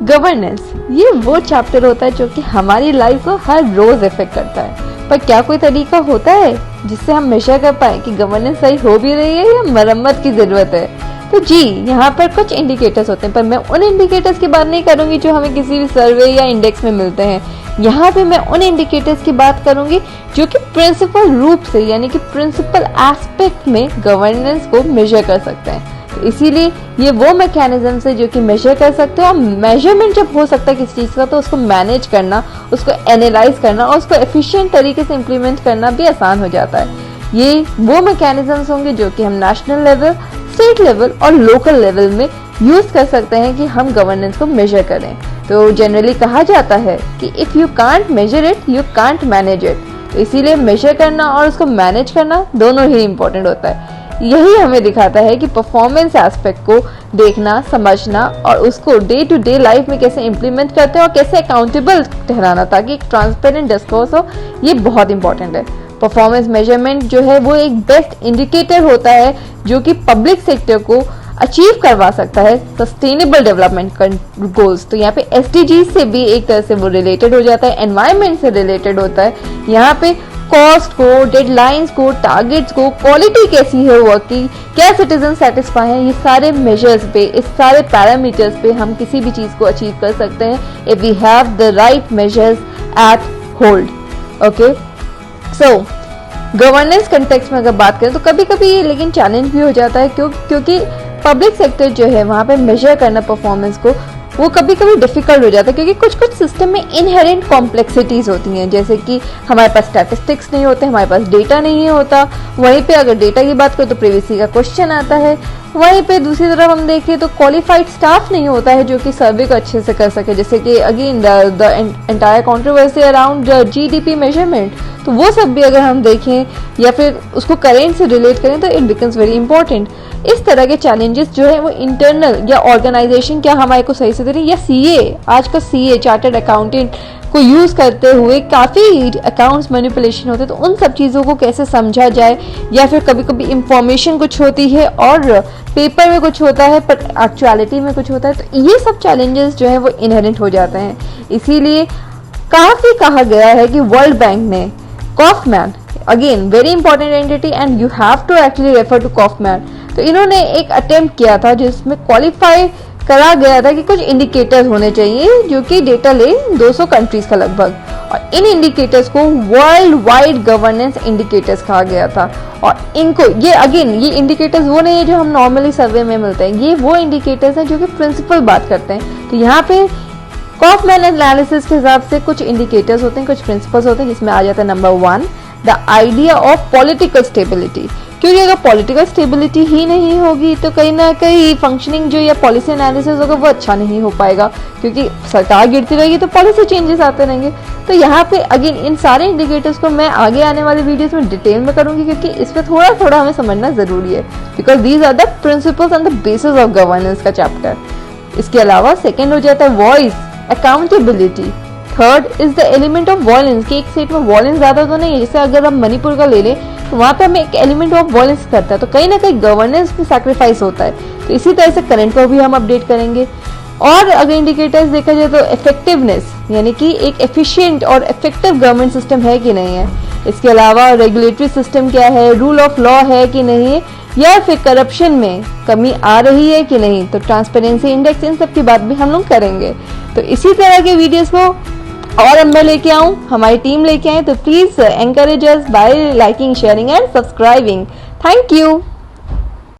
Governance ये वो chapter होता है जो कि हमारी लाइफ को हर रोज इफेक्ट करता है, पर क्या कोई तरीका होता है जिससे हम मेजर कर पाए कि गवर्नेंस सही हो भी रही है या मरम्मत की जरूरत है? तो जी, यहाँ पर कुछ इंडिकेटर्स होते हैं, पर मैं उन इंडिकेटर्स की बात नहीं करूंगी जो हमें किसी भी सर्वे या इंडेक्स में मिलते हैं। यहाँ पे मैं उन इंडिकेटर्स की बात करूंगी जो कि प्रिंसिपल रूप से यानी कि प्रिंसिपल एस्पेक्ट में गवर्नेंस को मेजर कर सकते हैं। तो इसीलिए ये वो मैकेनिज्म है जो कि मेजर कर सकते हैं, और मेजरमेंट जब हो सकता है किसी चीज़ का तो उसको मैनेज करना, उसको एनालाइज करना और उसको एफिशिएंट तरीके से इम्प्लीमेंट करना भी आसान हो जाता है। ये वो मैकेनिज्म्स होंगे जो कि हम नेशनल लेवल, स्टेट लेवल और लोकल लेवल में यूज कर सकते हैं कि हम गवर्नेंस को मेजर करें। तो जनरली कहा जाता है कि if you can't measure it you can't manage it. तो इसीलिए मेजर करना और उसको मैनेज करना दोनों ही इम्पोर्टेंट होता है। यही हमें दिखाता है कि परफॉर्मेंस एस्पेक्ट को देखना, समझना और उसको डे टू डे लाइफ में कैसे इम्प्लीमेंट करते हैं और कैसे अकाउंटेबल ठहराना ताकि एक ट्रांसपेरेंट डिस्कोर्स हो, ये बहुत इंपॉर्टेंट है। परफॉर्मेंस मेजरमेंट जो है वो एक बेस्ट इंडिकेटर होता है जो कि पब्लिक सेक्टर को अचीव करवा सकता है सस्टेनेबल डेवलपमेंट गोल्स। तो यहाँ पे एसडीजी से भी एक तरह से वो रिलेटेड हो जाता है, एनवायरमेंट से रिलेटेड होता है। यहाँ पे कॉस्ट को, डेडलाइंस को, टारगेट्स को, क्वालिटी कैसी है वर्क की, क्या सिटीजन सेटिस्फाई है, ये सारे मेजर्स पे, इस सारे पैरामीटर्स पे हम किसी भी चीज को अचीव कर सकते हैं if we have the right measures at hold. Okay, so governance context में अगर बात करें तो कभी कभी लेकिन चैलेंज भी हो जाता है क्योंकि पब्लिक सेक्टर जो है वहां पे मेजर करना परफॉर्मेंस को वो कभी कभी डिफिकल्ट हो जाता है क्योंकि कुछ कुछ सिस्टम में इनहेरेंट कॉम्प्लेक्सिटीज होती हैं, जैसे कि हमारे पास स्टैटिस्टिक्स नहीं होते, हमारे पास डेटा नहीं होता। वहीं पे अगर डेटा की बात करें तो प्रिवेसी का क्वेश्चन आता है। वहीं पे दूसरी तरफ हम देखें तो क्वालिफाइड स्टाफ नहीं होता है जो कि सर्वे को अच्छे से कर सके, जैसे कि again the entire controversy around GDP measurement. तो वो सब भी अगर हम देखें या फिर उसको करेंट से रिलेट करें तो इट बिकम्स वेरी इंपॉर्टेंट। इस तरह के चैलेंजेस जो है वो इंटरनल या ऑर्गेनाइजेशन क्या हमारे को सही से दे रही है, या सीए, आज का सीए चार्टर्ड अकाउंटेंट को यूज करते हुए काफी अकाउंट्स मैनिपुलेशन होते हैं, तो उन सब चीजों को कैसे समझा जाए, या फिर कभी कभी इंफॉर्मेशन कुछ होती है और पेपर में कुछ होता है पर एक्चुअलिटी में कुछ होता है। तो ये सब चैलेंजेस जो है वो इनहेरेंट हो जाते हैं। इसीलिए काफी कहा गया है कि वर्ल्ड बैंक ने Kaufmann, again very important entity and you have to actually refer to Kaufmann, तो इन्होंने एक अटेम्प्ट किया था जिसमें क्वालिफाई करा गया था कि कुछ इंडिकेटर्स होने चाहिए जो कि डेटा ले 200 कंट्रीज का लगभग, और इन इंडिकेटर्स को वर्ल्ड वाइड गवर्नेंस इंडिकेटर्स कहा गया था। और इनको ये अगेन ये इंडिकेटर्स वो नहीं है जो हम नॉर्मली सर्वे में मिलते हैं, ये वो इंडिकेटर्स हैं जो कि प्रिंसिपल बात करते हैं। तो यहाँ पे कॉफमैन एनालिसिस के हिसाब से कुछ इंडिकेटर्स होते हैं, कुछ प्रिंसिपल्स होते हैं, जिसमें आ जाता है number 1 the idea of political stability. क्योंकि अगर पॉलिटिकल स्टेबिलिटी ही नहीं होगी तो कहीं ना कहीं फंक्शनिंग जो या पॉलिसी एनालिसिस होगा वो अच्छा नहीं हो पाएगा, क्योंकि सरकार गिरती रहेगी तो पॉलिसी चेंजेस आते रहेंगे। तो यहाँ पे अगेन इन सारे इंडिकेटर्स को मैं आगे आने वाले वीडियोस में डिटेल में करूंगी, क्योंकि इस पर थोड़ा थोड़ा हमें समझना जरूरी है, because these are the principles and the basis of governance का चैप्टर। इसके अलावा सेकेंड हो जाता है voice accountability. Third is the element of violence, कि एक स्टेट में वॉयलेंस ज्यादा तो नहीं है, जैसे अगर हम मणिपुर का ले लें तो वहां पे हमें एक एलिमेंट ऑफ वॉयलेंस करता है, तो कहीं ना कहीं गवर्नेंस में सैक्रिफाइस होता है। तो इसी तरह से करंट को भी हम अपडेट करेंगे। और अगर इंडिकेटर्स देखा जाए तो इफेक्टिवनेस, यानी कि एक एफिशिएंट और इफेक्टिव गवर्नमेंट सिस्टम है कि नहीं है। इसके अलावा रेगुलेटरी सिस्टम क्या है, रूल ऑफ लॉ है कि नहीं है, या फिर करप्शन में कमी आ रही है कि नहीं। तो ट्रांसपेरेंसी इंडेक्स, इन सब की बात भी हम लोग करेंगे। तो इसी तरह के वीडियोस को और मैं लेके आऊं, हमारी टीम लेके आए, तो please encourage us bye liking, sharing and subscribing. Thank you.